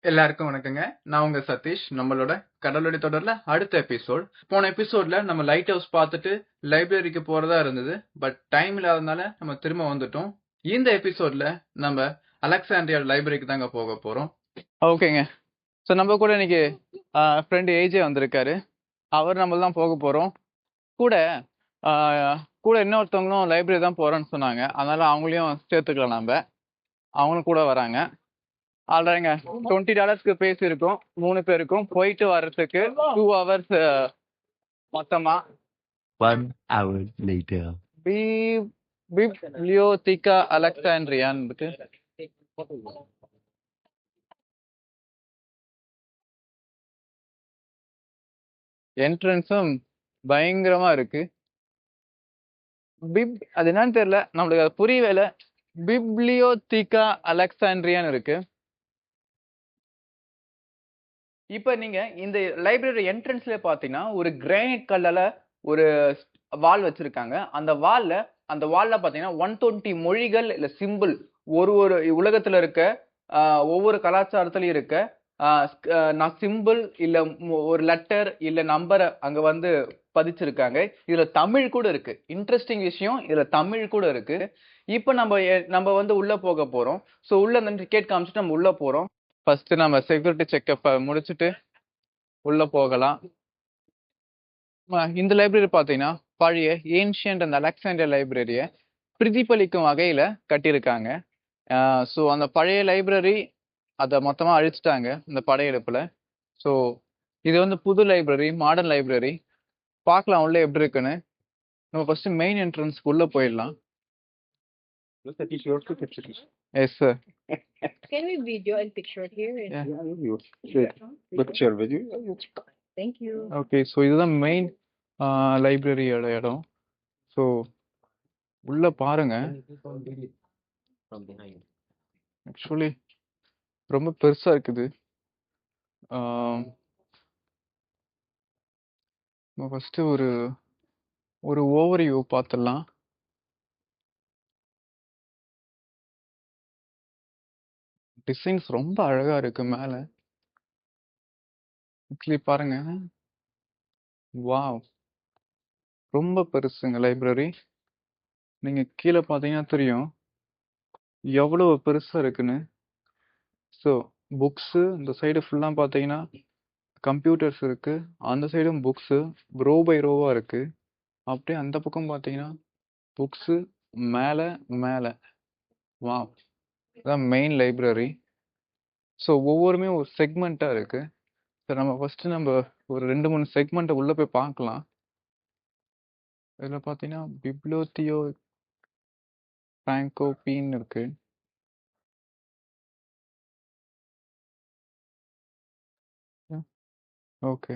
எல்லாருக்கும் வணக்கங்க. நான் உங்க சதீஷ். நம்மளோட கடலோடி தொடர்ல அடுத்த எபிசோட். போன எபிசோட்ல நம்ம லைட் ஹவுஸ் பார்த்துட்டு லைப்ரரிக்கு போறதா இருந்தது. பட் டைம் இல்லாதனால நம்ம திரும்ப வந்துட்டோம். இந்த எபிசோட்ல நம்ம அலெக்சாண்ட்ரியா லைப்ரரிக்கு தாங்க போக போறோம். ஓகேங்க. ஸோ நம்ம கூட இன்னைக்கு ஃப்ரெண்டு ஏஜே வந்திருக்காரு. அவர் நம்ம தான் போக போறோம். கூட கூட இன்னொருத்தவங்களும் லைப்ரரி தான் போறோன்னு சொன்னாங்க. அதனால அவங்களையும் சேர்த்துக்கலாம். அவங்களும் கூட வராங்க. ஆல்ரைங்க. $20 பேசியிருக்கோம் 3 பேருக்கும். போயிட்டு வர்றதுக்கு 2 hours மொத்தமா. 1 hour later. பிப்ளியோதிகா அலெக்சாண்ட்ரியான்னு என்ட்ரன்ஸும் பயங்கரமா இருக்கு. அது என்னன்னு தெரியல, நம்மளுக்கு அது புரியவே. பிப்ளியோதிகா அலெக்சாண்ட்ரியான்னு இருக்கு. இப்ப நீங்க இந்த லைப்ரரி என்ட்ரன்ஸ்ல பாத்தீங்கன்னா ஒரு கிரானைட் கல்லுல ஒரு வால் வச்சிருக்காங்க. அந்த வால்ல பாத்தீங்கன்னா 120 மொழிகள் இல்ல சிம்பிள், ஒரு உலகத்துல இருக்க ஒவ்வொரு கலாச்சாரத்திலயும் இருக்க நான் சிம்பிள் இல்ல ஒரு லெட்டர் இல்ல நம்பரை அங்க வந்து பதிச்சிருக்காங்க. இதுல தமிழ் கூட இருக்கு. இன்ட்ரெஸ்டிங் விஷயம், இதுல தமிழ் கூட இருக்கு. இப்ப நம்ம வந்து உள்ள போக போறோம். சோ உள்ள இந்த டிக்கெட் காமிச்சிட்டு நம்ம உள்ள போறோம். ஃபர்ஸ்ட் நம்ம செக்யூரிட்டி செக்அப் முடிச்சுட்டு உள்ள போகலாம். இந்த லைப்ரரி பாத்தீங்கன்னா பழைய ஏன்ஷியன்ட் அந்த அலெக்சாண்டர் லைப்ரரியை பிரதிபலிக்கும் வகையில கட்டியிருக்காங்க. ஸோ அந்த பழைய லைப்ரரி அதை மொத்தமா அழிச்சிட்டாங்க இந்த படையெடுப்புல. ஸோ இது வந்து புது லைப்ரரி, மாடர்ன் லைப்ரரி. பார்க்கலாம் உள்ள எப்படி இருக்குன்னு. நம்ம ஃபர்ஸ்ட் மெயின் என்ட்ரன்ஸ்க்கு உள்ள போயிடலாம். Yes sir. Can we video and picture here? Picture video. Thank you. Okay. So இதுதான் மெயின் லைப்ரரியோட இடம். ஸோ உள்ள பாருங்க. ஆக்சுவலி ரொம்ப பெருசா இருக்குது. ஃபர்ஸ்ட் ஒரு ஓவர்வியூ பார்த்துடலாம். டிசைன்ஸ் ரொம்ப அழகா இருக்கு மேல. ஆக்சுவலி பாருங்க. வாவ், ரொம்ப பெருசுங்க லைப்ரரி. நீங்க கீழே பார்த்தீங்கன்னா தெரியும் எவ்வளவு பெருசா இருக்குன்னு. ஸோ புக்ஸு இந்த சைடு ஃபுல்லாக பார்த்தீங்கன்னா கம்ப்யூட்டர்ஸ் இருக்கு. அந்த சைடும் புக்ஸு ரோ பை ரோவா இருக்கு. அப்படியே அந்த பக்கம் பார்த்தீங்கன்னா புக்ஸு மேலே மேலே. வாவ், அதான் மெயின் லைப்ரரி. ஸோ ஒவ்வொருமே ஒரு செக்மெண்ட்டாக இருக்கு. சரி, நம்ம ஃபர்ஸ்ட் ஒரு 2-3 செக்மெண்ட்டை உள்ள போய் பார்க்கலாம். இதில் பார்த்தீங்கன்னா பிப்ளியோதியோ ஃப்ராங்கோபீன் இருக்கு. Okay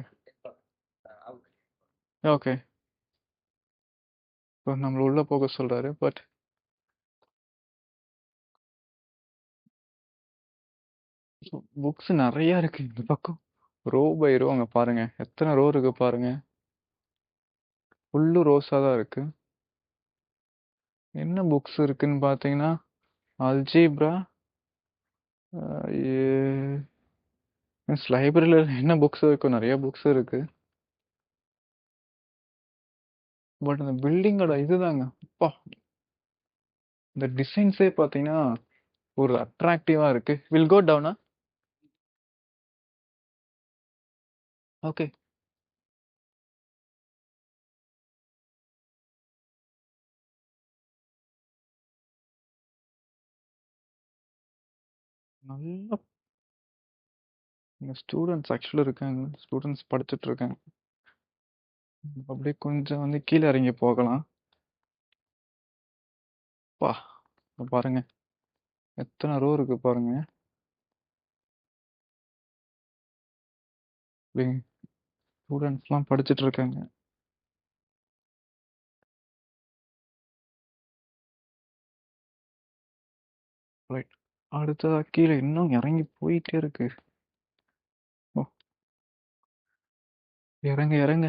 okay. இப்போ நம்மள உள்ள போக சொல்றாரு. பட் புக்ஸ் நிறைய இருக்கு இந்த பக்கம். ரோ பை ரோ அங்க பாருங்க எத்தனை ரோ இருக்கு பாருங்க. ஃபுல்லு ரோஸா தான் இருக்கு. என்ன புக்ஸ் இருக்குன்னு பார்த்தீங்கன்னா அல்ஜீப்ரா. லைப்ரரியில் என்ன புக்ஸ் இருக்கும், நிறைய புக்ஸ் இருக்கு. பட் அந்த பில்டிங்கோட இதுதாங்க அப்பா, இந்த டிசைன்ஸே பார்த்தீங்கன்னா ஒரு அட்ராக்டிவா இருக்கு. வில் கோ டவுனா. ஓகே. நல்ல ஸ்டூடெண்ட்ஸ் ஆக்சுவலாக இருக்காங்க. ஸ்டூடெண்ட்ஸ் படிச்சுட்டு இருக்காங்க. அப்படியே கொஞ்சம் வந்து கீழே இறங்கி போகலாம். பா, பாருங்க எத்தனை ரோ இருக்கு பாருங்க. ஸ்டூடெண்ட்ஸ்லாம் படிச்சுட்டு இருக்காங்க. ரைட். அடுத்ததா கீழே இன்னும் இறங்கி போயிட்டே இருக்கு. ஓ, இறங்க இறங்க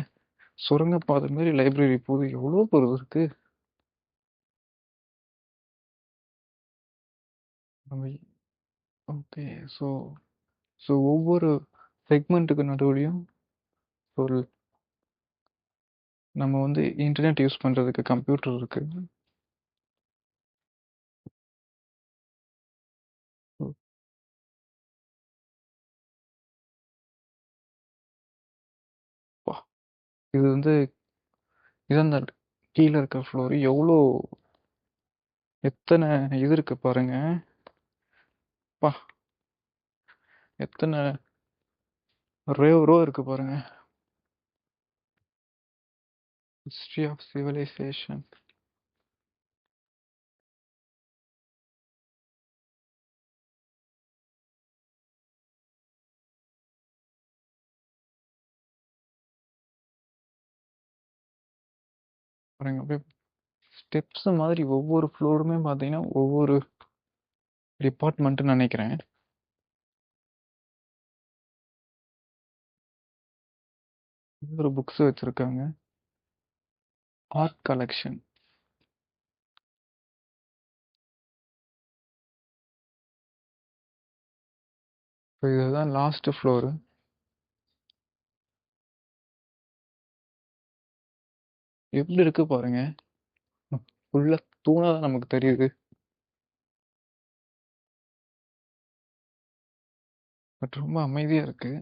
சுரங்க பாதை மாதிரி லைப்ரரி போகுது. எவ்வளோ பொருள் இருக்கு. ஓகே. ஸோ ஸோ ஒவ்வொரு செக்மெண்ட்டுக்கு நடுவுலையும் ஒரு நம்ம வந்து இன்டர்நெட் யூஸ் பண்ணுறதுக்கு கம்ப்யூட்டர் இருக்கு. அப்பா, இது வந்து இதான் அந்த கீழே இருக்க ஃப்ளோர் எவ்வளோ எத்தனை இது இருக்கு பாருங்க. பா, எத்தனை ரோ இருக்கு பாருங்க. History of civilisation. பாருங்க அப்படியே ஸ்டெப்ஸ் மாதிரி ஒவ்வொரு ஃப்ளோருமே பார்த்தீங்கன்னா ஒவ்வொரு டிபார்ட்மெண்ட்னு நினைக்கிறேன். ஒரு புக்ஸ் வச்சிருக்காங்க. Art collection. இதுதான் லாஸ்ட் ஃப்ளோரு. எப்படி இருக்கு பாருங்க. ஃபுல்லா தூணாதான் நமக்கு தெரியுது. பட் ரொம்ப அமைதியா இருக்கு.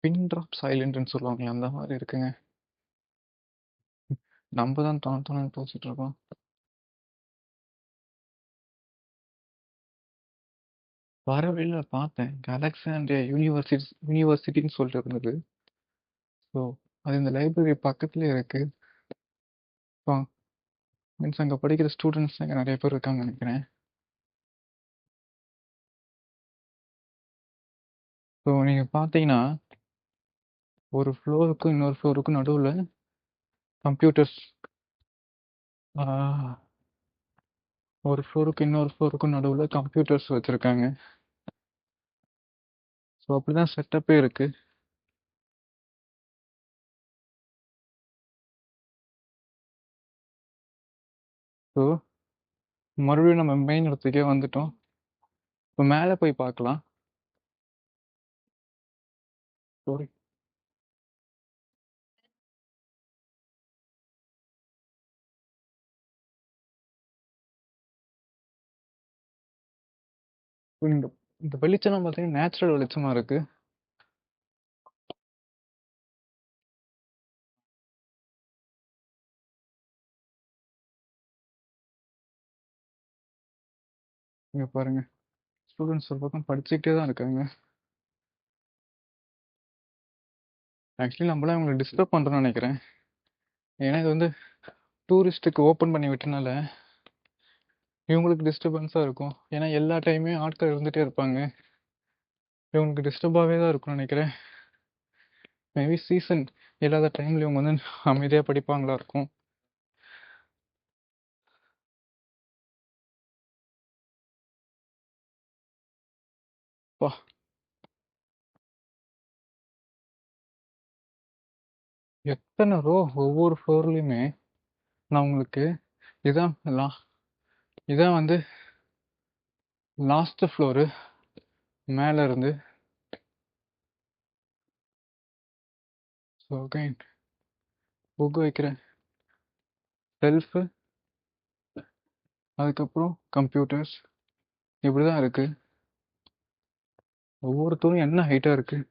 பின் ட்ராப் சைலண்ட்னு சொல்லுவாங்க, அந்த மாதிரி இருக்குங்க. நம்ம தான் தோணு பேசிட்டு இருக்கோம். வர வழியில பார்த்தேன், அலெக்சாண்ட்ரியா யூனிவர்சிட்டின்னு சொல்லிட்டு இருந்தது. ஸோ அது இந்த லைப்ரரி பக்கத்துலேயே இருக்கு. மீன்ஸ் அங்கே படிக்கிற ஸ்டூடெண்ட்ஸ் அங்கே நிறைய பேர் இருக்காங்கன்னு நினைக்கிறேன். ஸோ நீங்கள் பார்த்தீங்கன்னா ஒரு ஃப்ளோருக்கும் இன்னொரு ஃப்ளோருக்கும் நடுவில் கம்ப்யூட்டர்ஸ், ஒரு ஃப்ளோருக்கு இன்னொரு ஃப்ளோருக்கும் நடுவில் கம்ப்யூட்டர்ஸ் வச்சுருக்காங்க. ஸோ அப்படி தான் செட்டப்பே இருக்குது. ஸோ மறுபடியும் நம்ம மெயின் இடத்துக்கே வந்துட்டோம். இப்போ மேலே போய் பார்க்கலாம். சாரி, இந்த இந்த வெளிச்சம்லாம் பார்த்தீங்கன்னா நேச்சுரல் வெளிச்சமாக இருக்குது. இங்கே பாருங்க, ஸ்டூடெண்ட்ஸ் ஒரு பக்கம் படிச்சுக்கிட்டே தான் இருக்காங்க. ஆக்சுவலி நம்மளாம் இவங்களை டிஸ்டர்ப் பண்ணுறோன்னு நினைக்கிறேன். ஏன்னா இது வந்து டூரிஸ்ட்டுக்கு ஓப்பன் பண்ணி விட்டனால இவங்களுக்கு டிஸ்டர்பன்ஸாக இருக்கும். ஏன்னா எல்லா டைமே ஆட்கள் இருந்துகிட்டே இருப்பாங்க. இவங்களுக்கு டிஸ்டர்பாகவே தான் இருக்கும்னு நினைக்கிறேன். மேபி சீசன் இல்லாத டைமில் இவங்க வந்து அமைதியாக படிப்பாங்களா இருக்கும். பா, எத்தனை ரோ ஒவ்வொரு ஃப்ளோர்லேயுமே. நான் உங்களுக்கு இதான் இதான் வந்து லாஸ்ட் ஃப்ளோரு. மேலே இருந்து ஸோ அகைன் புக் வைக்கிற செல்ஃபு, அதுக்கப்புறம் கம்ப்யூட்டர்ஸ், இப்படி தான் இருக்குது. ஒவ்வொருத்தரும் என்ன ஹைட்டாக இருக்குது.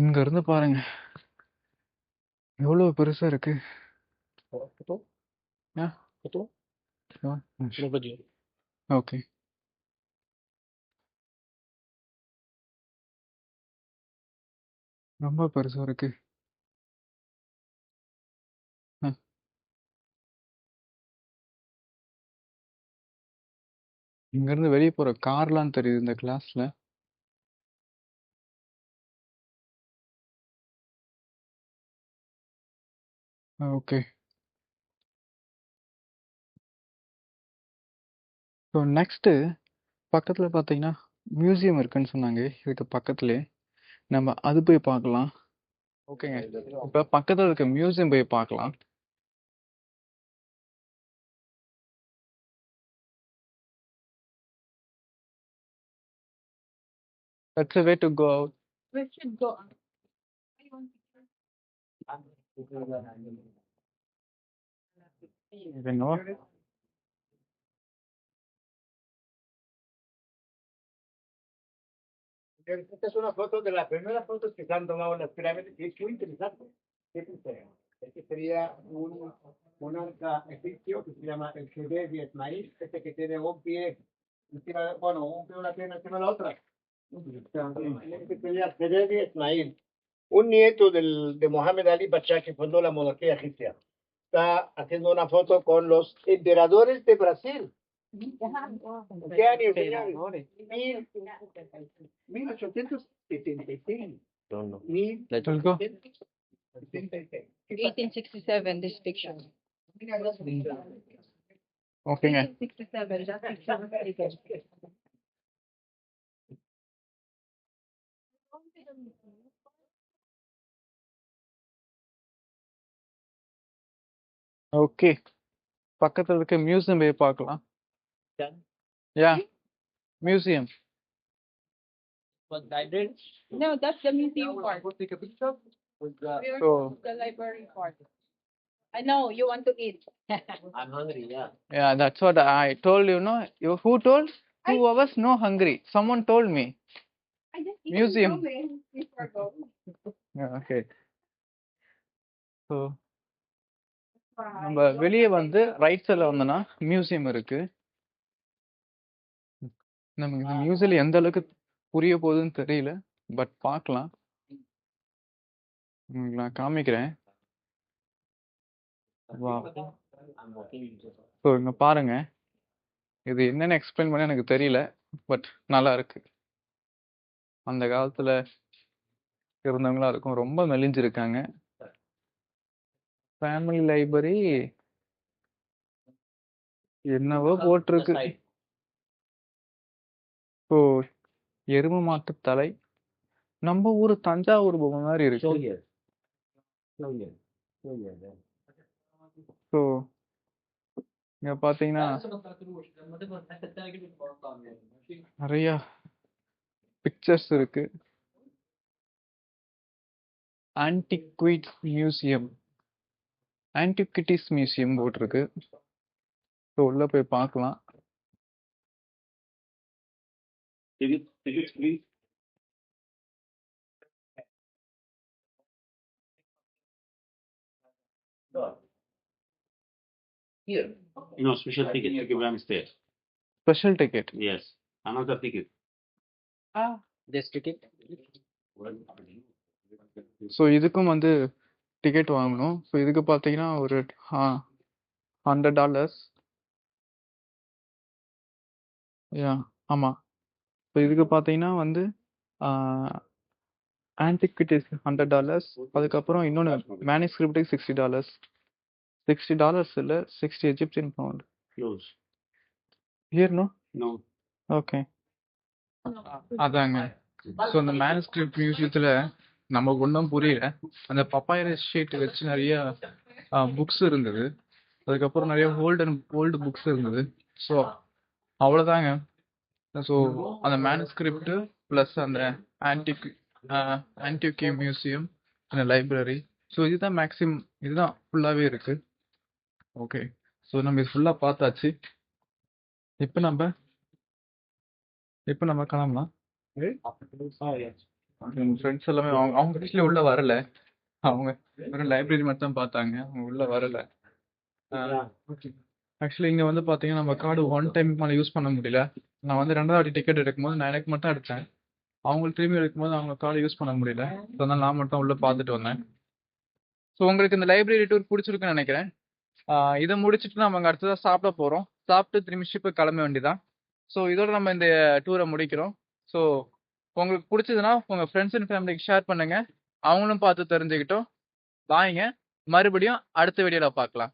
இங்கேருந்து பாருங்க எவ்வளோ பெருசாக இருக்குது. ஓகே, ரொம்ப பெருசாக இருக்குது. இங்கேருந்து வெளியே போகிற கார்லாம் தெரியுது இந்த கிளாஸில். ஓகே, ஸோ நெக்ஸ்ட்டு பக்கத்துல பார்த்தீங்கன்னா, மியூசியம் இருக்குன்னு சொன்னாங்க. இதுக்கு பக்கத்திலேயே. நம்ம அது போய் பார்க்கலாம். ஓகேங்க. இப்ப பக்கத்துல இருக்க மியூசியம் போய் பார்க்கலாம். That's a way to go out. We should go. என்னவோ Esta es una foto de las primeras fotos que se han tomado en las pirámides y es muy interesante. ¿Qué sucede? Este sería un monarca egipcio que se llama el Khedr de Ismail, este que tiene un pie encima, bueno, un pie, una pierna encima de la otra. Este sería Khedr de Ismail, un nieto de Mohamed Ali Pasha que fundó la monarquía egipcia. Está haciendo una foto con los emperadores de Brasil. ¿Qué año, señores? 1876. let's go. 1876. 1867, this picture. ஓகேங்க. 1867, that picture was taken. Okay. பக்கத்துல இருக்க museum போய் பார்க்கலாம். யா museum. No, that's the museum part. Take a picture with the. We're So the library part. I know you want to eat. I'm hungry, yeah. yeah, that's what I told you. No, you who told? 2 hours no hungry. Someone told me. I just eat Museum. before go. Yeah, okay. So நம்ம வெளியே வந்து right சைடில் வந்தோம்னா museum இருக்கு. நமக்கு இந்த museum எந்த அளவுக்கு புரிய போகுதுன்னு தெரியல, பட் பார்க்கலாம். உங்களுக்கு நான் காமிக்கிறேன். வா ஸோ இங்க பாருங்க, இது என்னன்னு எக்ஸ்பிளைன் பண்ண எனக்கு தெரியல, பட் நல்லா இருக்கு. அந்த காலத்துல இருந்தவங்களா இருக்கும், ரொம்ப மெலிஞ்சிருக்காங்க. ஃபேமிலி லைப்ரரி என்னவோ போட்டிருக்கு. ஸோ எருமை மாட்டு தலை, நம்ம ஊர் தஞ்சாவூர் பொம்மை மாதிரி இருக்கு. ஸோ இங்க பாத்தீங்கன்னா நிறைய பிக்சர்ஸ் இருக்கு. ஆன்டிக்விட்டிஸ் மியூசியம் போட்டிருக்கு. ஸோ உள்ள போய் பார்க்கலாம். Tickets, please. Here. No, special ticket. Ticket brand is there. Special ticket. Yes. Another ticket. This ticket. So இதுக்கும் வந்து டிக்கெட் வாங்கணும். ஸோ இதுக்கு பார்த்தீங்கன்னா ஒரு $100. யா ஆமாம். ஸோ இதுக்கு பார்த்தீங்கன்னா வந்து ஆன்டிக்விட்டிஸ் $100. அதுக்கப்புறம் இன்னொன்று மேனுஸ்கிரிப்டுக்கு $60. $60 இல்லை, 60 Egyptian pound. Close. Here no. No. Okay. அதாங்க. ஸோ அந்த மேனுஸ்கிரிப்ட் மியூசியத்தில் நமக்கு ஒன்றும் புரியல. அந்த பப்பாயரஸ் ஷீட் வச்சு நிறைய புக்ஸ் இருந்தது. அதுக்கப்புறம் நிறைய ஓல்டு புக்ஸ் இருந்தது. ஸோ அவ்வளோதாங்க. ஸோ அந்த மேனுஸ்கிரிப்ட் ப்ளஸ் அந்த ஆன்டிக்வி மியூசியம், அந்த லைப்ரரி, ஸோ இதுதான் மேக்ஸிமம், இதுதான் ஃபுல்லாகவே இருக்கு. ஓகே. ஸோ நம்ம இது ஃபுல்லாக பார்த்தாச்சு. இப்போ நம்ம கிளம்பலாம். எங்கள் ஃப்ரெண்ட்ஸ் எல்லாமே அவங்க ஆக்சுவலி உள்ள வரல. அவங்க வெறும் லைப்ரரி மட்டும் தான் பார்த்தாங்க, அவங்க உள்ள வரல. ஆக்சுவலி இங்கே வந்து பார்த்தீங்கன்னா நம்ம கார்டு 1 டைம் மேலே யூஸ் பண்ண முடியல. நான் வந்து 2வது வாட்டி டிக்கெட் எடுக்கும்போது நான் எனக்கு மட்டும் எடுத்தேன். அவங்களுக்கு திரும்பி எடுக்கும்போது அவங்க கார்டு யூஸ் பண்ண முடியல. ஸோ அதனால நான் மட்டும் உள்ள பார்த்துட்டு வந்தேன். ஸோ உங்களுக்கு இந்த லைப்ரரி டூர் பிடிச்சிருக்குன்னு நினைக்கிறேன். இதை முடிச்சுட்டு நம்ம அங்கே அடுத்ததாக சாப்பிட போகிறோம். சாப்பிட்டு திரும்பி ஷிப்பு கிளம்ப வேண்டியதான். ஸோ இதோட நம்ம இந்த டூரை முடிக்கிறோம். ஸோ உங்களுக்கு பிடிச்சதுன்னா உங்கள் ஃப்ரெண்ட்ஸ் அண்ட் ஃபேமிலிக்கு ஷேர் பண்ணுங்க, அவங்களும் பார்த்து தெரிஞ்சுக்கிட்டோம். பாய்ங்க, மறுபடியும் அடுத்த வீடியோவில் பார்க்கலாம்.